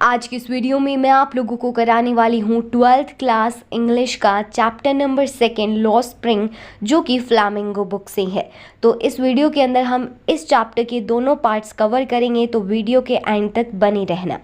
आज की इस वीडियो में मैं आप लोगों को कराने वाली हूँ 12th क्लास इंग्लिश का चैप्टर नंबर 2 लॉ स्प्रिंग, जो कि फ्लामिंगो बुक से है। तो इस वीडियो के अंदर हम इस चैप्टर के दोनों पार्ट्स कवर करेंगे, तो वीडियो के एंड तक बने रहना।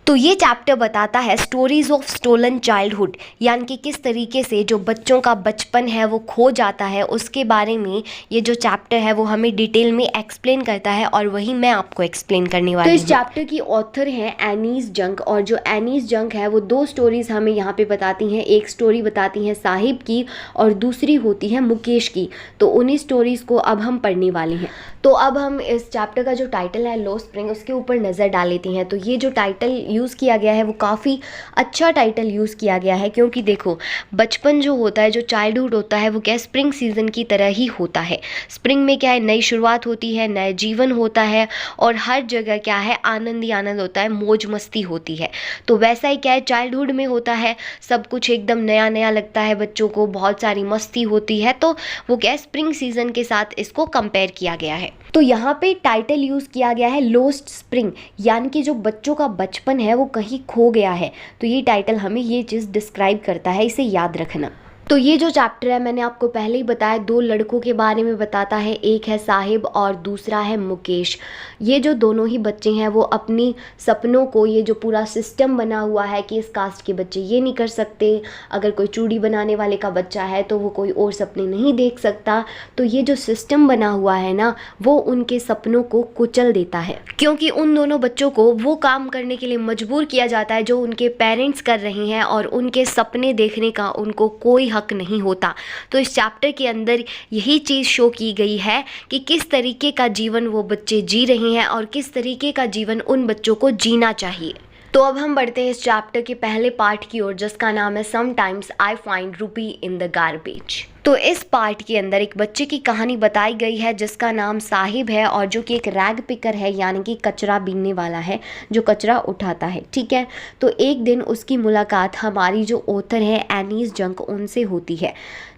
तो ये चैप्टर बताता है स्टोरीज ऑफ स्टोलन चाइल्डहुड, यानी कि किस तरीके से जो बच्चों का बचपन है वो खो जाता है, उसके बारे में ये जो चैप्टर है वो हमें डिटेल में एक्सप्लेन करता है, और वही मैं आपको एक्सप्लेन करने वाली हूँ। तो इस चैप्टर की ऑथर हैं एनीस जंग, और जो एनीस जंग है वो दो स्टोरीज हमें यहाँ पे बताती हैं। एक स्टोरी बताती हैं साहिब की और दूसरी होती है मुकेश की। तो उन्हीं स्टोरीज को अब हम पढ़ने वाले हैं। तो अब हम इस चैप्टर का जो टाइटल है लॉ स्प्रिंग, उसके ऊपर नज़र डाल लेते हैं। तो ये जो टाइटल यूज़ किया गया है वो काफ़ी अच्छा टाइटल यूज़ किया गया है, क्योंकि देखो बचपन जो होता है, जो चाइल्डहुड होता है, वो क्या स्प्रिंग सीज़न की तरह ही होता है। स्प्रिंग में क्या है, नई शुरुआत होती है, नया जीवन होता है, और हर जगह क्या है, आनंद ही आनंद होता है, मौज मस्ती होती है। तो वैसा ही क्या है, चाइल्डहुड में होता है, सब कुछ एकदम नया नया लगता है बच्चों को, बहुत सारी मस्ती होती है। तो वो क्या है, स्प्रिंग सीज़न के साथ इसको कंपेयर किया गया है। तो यहाँ पे टाइटल यूज़ किया गया है लॉस्ट स्प्रिंग, यानी कि जो बच्चों का बचपन है वो कहीं खो गया है। तो ये टाइटल हमें ये चीज़ डिस्क्राइब करता है, इसे याद रखना। तो ये जो चैप्टर है मैंने आपको पहले ही बताया, दो लड़कों के बारे में बताता है। एक है साहिब और दूसरा है मुकेश। ये जो दोनों ही बच्चे हैं वो अपनी सपनों को, ये जो पूरा सिस्टम बना हुआ है कि इस कास्ट के बच्चे ये नहीं कर सकते, अगर कोई चूड़ी बनाने वाले का बच्चा है तो वो कोई और सपने नहीं देख सकता। तो ये जो सिस्टम बना हुआ है ना, वो उनके सपनों को कुचल देता है, क्योंकि उन दोनों बच्चों को वो काम करने के लिए मजबूर किया जाता है जो उनके पेरेंट्स कर रहे हैं, और उनके सपने देखने का उनको कोई हक नहीं होता। तो इस चैप्टर के अंदर यही चीज़ शो की गई है कि किस तरीके का जीवन वो बच्चे जी रहे हैं और किस तरीके का जीवन उन बच्चों को जीना चाहिए। तो अब हम बढ़ते हैं इस चैप्टर के पहले पार्ट की ओर, जिसका नाम है समटाइम्स आई फाइंड रूपी इन द गार्बेज। तो इस पार्ट के अंदर एक बच्चे की कहानी बताई गई है जिसका नाम साहिब है, और जो कि एक रैग पिकर है, यानी कि कचरा बीनने वाला है, जो कचरा उठाता है। ठीक है। तो एक दिन उसकी मुलाकात हमारी जो ऑथर है एनीस जंग, उनसे होती है।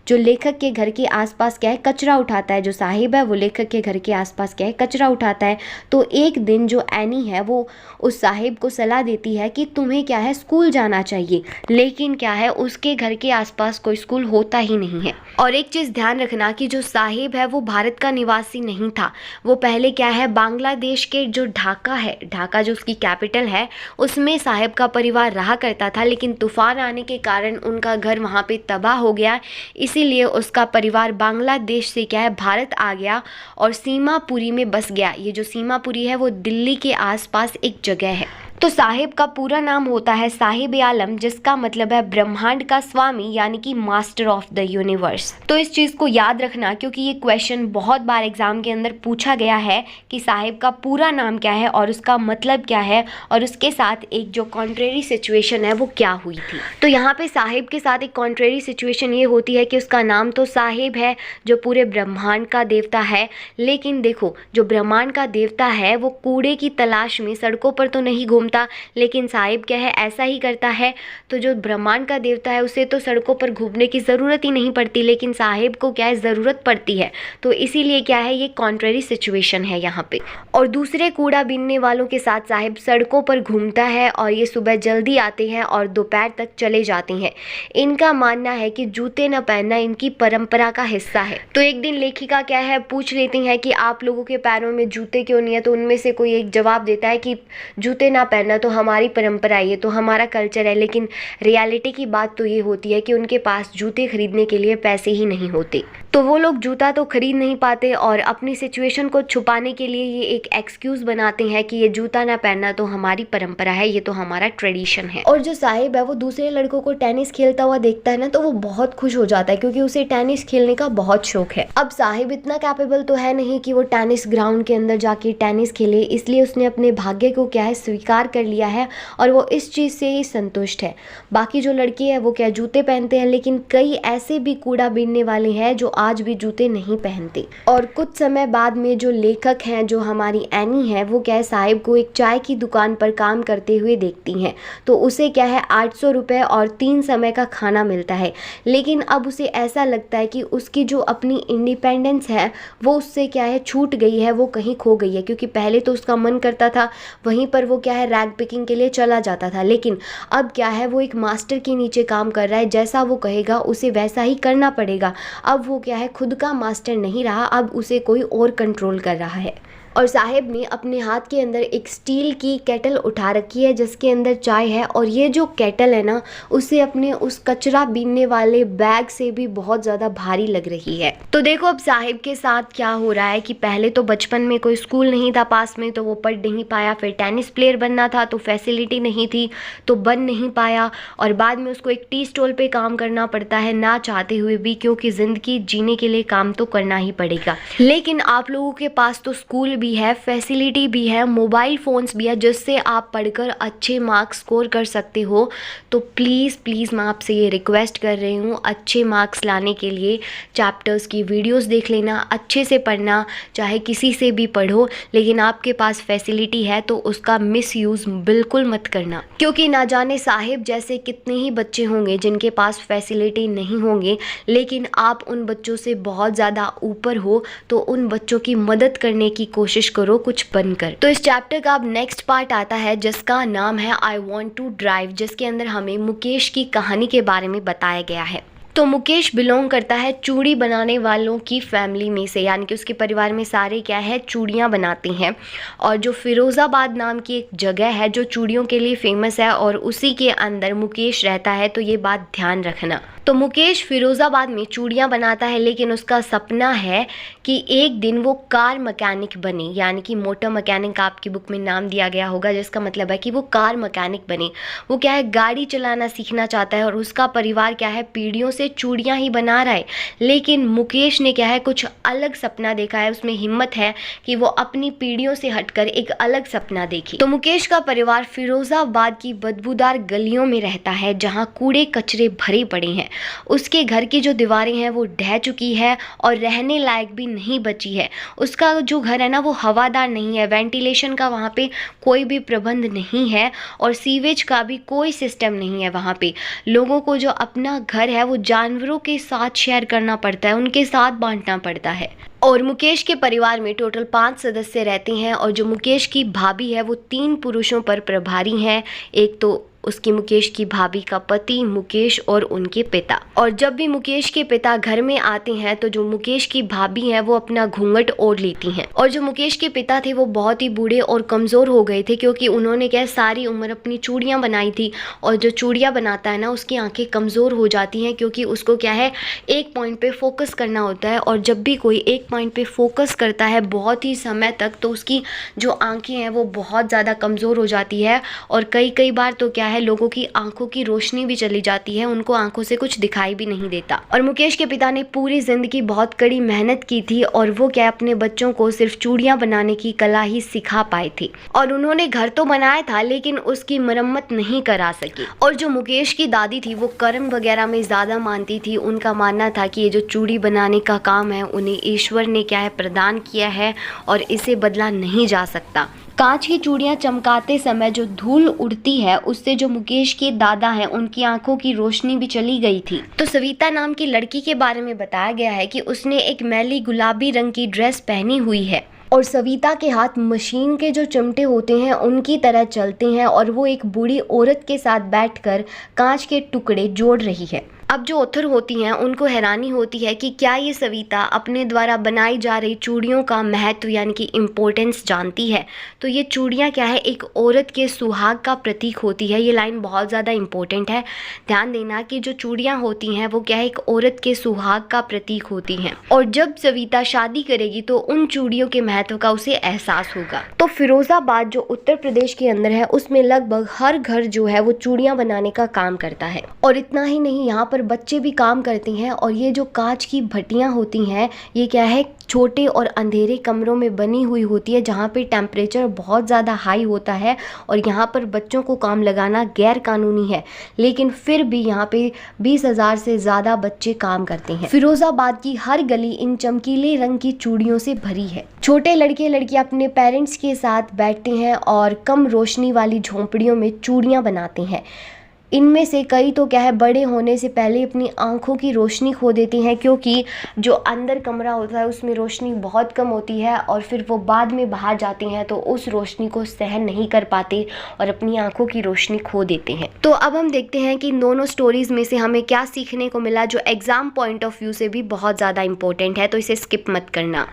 जो लेखक के घर के आसपास क्या है, कचरा उठाता है। जो साहिब है वो लेखक के घर के आसपास क्या है, कचरा उठाता है। तो एक दिन जो एनी है वो उस साहिब को सलाह देती है कि तुम्हें क्या है, स्कूल जाना चाहिए। लेकिन क्या है, उसके घर के आसपास कोई स्कूल होता ही नहीं है। और एक चीज़ ध्यान रखना कि जो साहिब है वो भारत का निवासी नहीं था। वो पहले क्या है, बांग्लादेश के जो ढाका है, ढाका जो उसकी कैपिटल है, उसमें साहिब का परिवार रहा करता था। लेकिन तूफान आने के कारण उनका घर वहाँ पे तबाह हो गया, इसीलिए उसका परिवार बांग्लादेश से क्या है, भारत आ गया और सीमापुरी में बस गया। ये जो सीमापुरी है वो दिल्ली के आसपास एक जगह है। तो साहिब का पूरा नाम होता है साहिब आलम, जिसका मतलब है ब्रह्मांड का स्वामी, यानी कि मास्टर ऑफ द यूनिवर्स। तो इस चीज़ को याद रखना, क्योंकि ये क्वेश्चन बहुत बार एग्जाम के अंदर पूछा गया है कि साहिब का पूरा नाम क्या है और उसका मतलब क्या है, और उसके साथ एक जो कॉन्ट्रेरी सिचुएशन है वो क्या हुई थी। तो यहाँ पे साहिब के साथ एक कॉन्ट्रेरी सिचुएशन ये होती है कि उसका नाम तो साहिब है, जो पूरे ब्रह्मांड का देवता है। लेकिन देखो, जो ब्रह्मांड का देवता है वो कूड़े की तलाश में सड़कों पर तो नहीं घूमता, लेकिन साहिब क्या है, ऐसा ही करता है। तो जो ब्रह्मांड का देवता है उसे तो सड़कों पर घूमने की ज़रूरत ही नहीं पड़ती, लेकिन साहिब को क्या है, ज़रूरत पड़ती है। तो इसीलिए क्या है, ये कॉन्ट्रेरी सिचुएशन है यहाँ पे। और दूसरे कूड़ा बीनने वालों के साथ साहिब सड़कों पर घूमता है, और ये सुबह जल्दी आते हैं और दोपहर तक चले जाते हैं। इनका मानना है कि जूते न पहनना इनकी परंपरा का हिस्सा है। तो एक दिन लेखिका क्या है, पूछ लेती हैं कि आप लोगों के पैरों में जूते क्यों नहीं है। तो उनमें से कोई एक जवाब देता है कि जूते ना पहनना तो हमारी परंपरा है, ये तो हमारा कल्चर है। लेकिन रियलिटी की बात तो ये होती है कि उनके पास जूते खरीदने के लिए पैसे ही नहीं होते। तो वो लोग जूता तो खरीद नहीं पाते, और अपनी सिचुएशन को छुपाने के लिए ये एक एक्सक्यूज़ बनाते हैं कि ये जूता ना पहनना तो हमारी परंपरा है, ये तो हमारा ट्रेडिशन है। और जो साहिब है वो दूसरे लड़कों को टेनिस खेलता हुआ देखता है ना, तो वो बहुत खुश हो जाता है, क्योंकि उसे टेनिस खेलने का बहुत शौक है। अब साहिब इतना कैपेबल तो है नहीं कि वो टेनिस ग्राउंड के अंदर जाके टेनिस खेले, इसलिए उसने अपने भाग्य को क्या है, स्वीकार स्वीकार कर लिया है और वो इस चीज़ से ही संतुष्ट है। बाकी जो लड़के हैं वो क्या जूते पहनते हैं, लेकिन कई ऐसे भी कूड़ा बीनने वाले हैं जो आज भी जूते नहीं पहनते। और कुछ समय बाद में जो लेखक हैं, जो हमारी एनी है, वो क्या है साहिब को एक चाय की दुकान पर काम करते हुए देखती हैं। तो उसे क्या है 800 रुपये और 3 समय का खाना मिलता है। लेकिन अब उसे ऐसा लगता है कि उसकी जो अपनी इंडिपेंडेंस है वो उससे क्या है छूट गई है, वो कहीं खो गई है। क्योंकि पहले तो उसका मन करता था वहीं पर वो क्या है रैग पिकिंग के लिए चला जाता था, लेकिन अब क्या है वो एक मास्टर के नीचे काम कर रहा है। जैसा वो कहेगा उसे वैसा ही करना पड़ेगा। अब वो क्या है खुद का मास्टर नहीं रहा, अब उसे कोई और कंट्रोल कर रहा है। और साहिब ने अपने हाथ के अंदर एक स्टील की केटल उठा रखी है जिसके अंदर चाय है, और ये जो केटल है ना उसे अपने उस कचरा बीनने वाले बैग से भी बहुत ज़्यादा भारी लग रही है। तो देखो अब साहिब के साथ क्या हो रहा है कि पहले तो बचपन में कोई स्कूल नहीं था पास में तो वो पढ़ नहीं पाया, फिर टेनिस प्लेयर बनना था तो फैसिलिटी नहीं थी तो बन नहीं पाया, और बाद में उसको एक टी स्टॉल पे काम करना पड़ता है ना चाहते हुए भी, क्योंकि ज़िंदगी जीने के लिए काम तो करना ही पड़ेगा। लेकिन आप लोगों के पास तो स्कूल भी है, फैसिलिटी भी है, मोबाइल फ़ोन्स भी है जिससे आप पढ़कर अच्छे मार्क्स स्कोर कर सकते हो। तो प्लीज़ प्लीज़ मैं आपसे ये रिक्वेस्ट कर रही हूँ, अच्छे मार्क्स लाने के लिए चैप्टर्स की वीडियोस देख लेना, अच्छे से पढ़ना, चाहे किसी से भी पढ़ो, लेकिन आपके पास फैसिलिटी है तो उसका मिसयूज़ बिल्कुल मत करना। क्योंकि ना जाने साहिब जैसे कितने ही बच्चे होंगे जिनके पास फैसिलिटी नहीं होंगे, लेकिन आप उन बच्चों से बहुत ज़्यादा ऊपर हो, तो उन बच्चों की मदद करने की कोशिश करो कुछ बनकर। तो इस चैप्टर का अब नेक्स्ट पार्ट आता है जिसका नाम है आई वॉन्ट टू ड्राइव, जिसके अंदर हमें मुकेश की कहानी के बारे में बताया गया है। तो मुकेश बिलोंग करता है चूड़ी बनाने वालों की फैमिली में से, यानी कि उसके परिवार में सारे क्या है चूड़ियाँ बनाते हैं। और जो फिरोज़ाबाद नाम की एक जगह है जो चूड़ियों के लिए फेमस है और उसी के अंदर मुकेश रहता है, तो ये बात ध्यान रखना। तो मुकेश फिरोज़ाबाद में चूड़ियाँ बनाता है, लेकिन उसका सपना है कि एक दिन वो कार मैकेनिक बने, यानी कि मोटर मैकेनिक आपकी बुक में नाम दिया गया होगा, जिसका मतलब है कि वो कार मैकेनिक बने। वो क्या है गाड़ी चलाना सीखना चाहता है और उसका परिवार क्या है पीढ़ियों से चूड़ियाँ ही बना रहा है। लेकिन मुकेश ने क्या है कुछ अलग सपना देखा है, उसमें हिम्मत है कि वो अपनी पीढ़ियों से हटकर एक अलग सपना देखे। तो मुकेश का परिवार फिरोज़ाबाद की बदबूदार गलियों में रहता है जहाँ कूड़े कचरे भरे पड़े हैं। उसके घर की जो दीवारें हैं वो ढह चुकी है और रहने लायक भी नहीं बची है। उसका जो घर है ना वो हवादार नहीं है, वेंटिलेशन का वहाँ पे कोई भी प्रबंध नहीं है और सीवेज का भी कोई सिस्टम नहीं है। वहाँ पे लोगों को जो अपना घर है वो जानवरों के साथ शेयर करना पड़ता है, उनके साथ बांटना पड़ता है। और मुकेश के परिवार में टोटल 5 सदस्य रहते हैं और जो मुकेश की भाभी है वो 3 पुरुषों पर प्रभारी हैं। एक तो उसकी मुकेश की भाभी का पति, मुकेश और उनके पिता। और जब भी मुकेश के पिता घर में आते हैं तो जो मुकेश की भाभी है वो अपना घूंघट ओढ़ लेती हैं। और जो मुकेश के पिता थे वो बहुत ही बूढ़े और कमज़ोर हो गए थे, क्योंकि उन्होंने क्या सारी उम्र अपनी चूड़ियाँ बनाई थी। और जो चूड़ियाँ बनाता है ना उसकी आंखें कमज़ोर हो जाती हैं, क्योंकि उसको क्या है एक पॉइंट पे फोकस करना होता है। और जब भी कोई एक पॉइंट पे फोकस करता है बहुत ही समय तक, तो उसकी जो आंखें हैं वो बहुत ज़्यादा कमज़ोर हो जाती है। और कई बार तो क्या है लोगों की आंखों की रोशनी भी चली जाती है, उनको आंखों से कुछ दिखाई भी नहीं देता। और मुकेश के पिता ने पूरी जिंदगी बहुत कड़ी मेहनत की थी और वो क्या अपने बच्चों को सिर्फ चूड़ियां बनाने की कला ही सिखा पाए थे। और उन्होंने घर तो बनाया था लेकिन उसकी मरम्मत नहीं करा सकी। और जो मुकेश की दादी थी वो कर्म वगैरह में ज़्यादा मानती थी। उनका मानना था कि ये जो चूड़ी बनाने का काम है उन्हें ईश्वर ने क्या है प्रदान किया है और इसे बदला नहीं जा सकता। कांच की चूड़ियां चमकाते समय जो धूल उड़ती है उससे जो मुकेश के दादा हैं उनकी आंखों की रोशनी भी चली गई थी। तो सविता नाम की लड़की के बारे में बताया गया है कि उसने एक मैली गुलाबी रंग की ड्रेस पहनी हुई है और सविता के हाथ मशीन के जो चिमटे होते हैं उनकी तरह चलते हैं और वो एक बूढ़ी औरत के साथ बैठकर कांच के टुकड़े जोड़ रही है। अब जो ऑथर होती हैं उनको हैरानी होती है कि क्या ये सविता अपने द्वारा बनाई जा रही चूड़ियों का महत्व यानी कि इम्पोर्टेंस जानती है। तो ये चूड़ियाँ क्या है एक औरत के सुहाग का प्रतीक होती है। ये लाइन बहुत ज़्यादा इम्पोर्टेंट है, ध्यान देना कि जो चूड़ियाँ होती हैं वो क्या है एक औरत के सुहाग का प्रतीक होती हैं। और जब सविता शादी करेगी तो उन चूड़ियों के महत्व का उसे एहसास होगा। तो फिरोज़ाबाद जो उत्तर प्रदेश के अंदर है उसमें लगभग हर घर जो है वो चूड़ियाँ बनाने का काम करता है। और इतना ही नहीं, यहाँ पर बच्चे भी काम करते हैं और ये जो कांच की भट्टियाँ होती हैं ये क्या है, छोटे और अंधेरे कमरों में बनी हुई होती है जहाँ पे टेम्परेचर बहुत ज़्यादा हाई होता है और यहाँ पर बच्चों को काम लगाना गैर कानूनी है, लेकिन फिर भी यहाँ पे 20,000 से ज़्यादा बच्चे काम करते हैं। फिरोज़ाबाद की हर गली इन चमकीले रंग की चूड़ियों से भरी है। छोटे लड़के लड़कियाँ अपने पेरेंट्स के साथ बैठते हैं और कम रोशनी वाली झोंपड़ियों में चूड़ियाँ बनाते हैं। इनमें से कई तो क्या है, बड़े होने से पहले अपनी आंखों की रोशनी खो देती हैं, क्योंकि जो अंदर कमरा होता है उसमें रोशनी बहुत कम होती है और फिर वो बाद में बाहर जाते हैं तो उस रोशनी को सहन नहीं कर पाते और अपनी आंखों की रोशनी खो देते हैं। तो अब हम देखते हैं कि इन दोनों स्टोरीज में से हमें क्या सीखने को मिला, जो एग्ज़ाम पॉइंट ऑफ व्यू से भी बहुत ज़्यादा इंपॉर्टेंट है, तो इसे स्किप मत करना।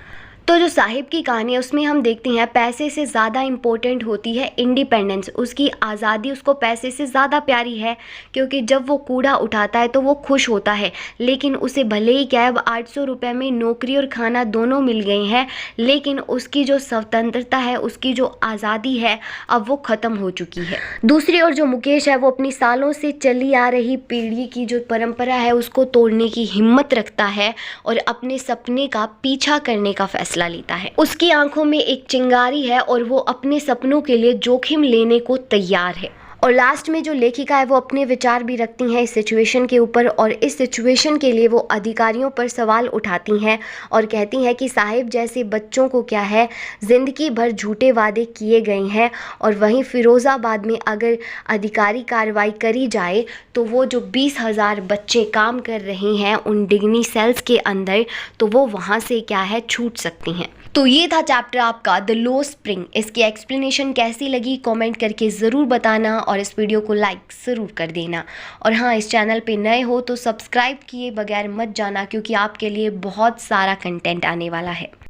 तो जो साहिब की कहानी है उसमें हम देखते हैं पैसे से ज़्यादा इम्पोर्टेंट होती है इंडिपेंडेंस, उसकी आज़ादी उसको पैसे से ज़्यादा प्यारी है, क्योंकि जब वो कूड़ा उठाता है तो वो खुश होता है, लेकिन उसे भले ही क्या है 800 रुपये में नौकरी और खाना दोनों मिल गए हैं, लेकिन उसकी जो स्वतंत्रता है, उसकी जो आज़ादी है अब वो ख़त्म हो चुकी है। दूसरी ओर जो मुकेश है वो अपनी सालों से चली आ रही पीढ़ी की जो परंपरा है उसको तोड़ने की हिम्मत रखता है और अपने सपने का पीछा करने का फैसला लेता है। उसकी आंखों में एक चिंगारी है और वो अपने सपनों के लिए जोखिम लेने को तैयार है। और लास्ट में जो लेखिका है वो अपने विचार भी रखती हैं इस सिचुएशन के ऊपर, और इस सिचुएशन के लिए वो अधिकारियों पर सवाल उठाती हैं और कहती हैं कि साहिब जैसे बच्चों को क्या है, ज़िंदगी भर झूठे वादे किए गए हैं, और वहीं फ़िरोज़ाबाद में अगर अधिकारी कार्रवाई करी जाए तो वो जो 20,000 बच्चे काम कर रहे हैं उन डिग्नी सेल्स के अंदर, तो वो वहाँ से क्या है छूट सकती हैं। तो ये था चैप्टर आपका द लो स्प्रिंग। इसकी एक्सप्लेनेशन कैसी लगी कमेंट करके ज़रूर बताना और इस वीडियो को लाइक ज़रूर कर देना। और हाँ, इस चैनल पे नए हो तो सब्सक्राइब किए बगैर मत जाना, क्योंकि आपके लिए बहुत सारा कंटेंट आने वाला है।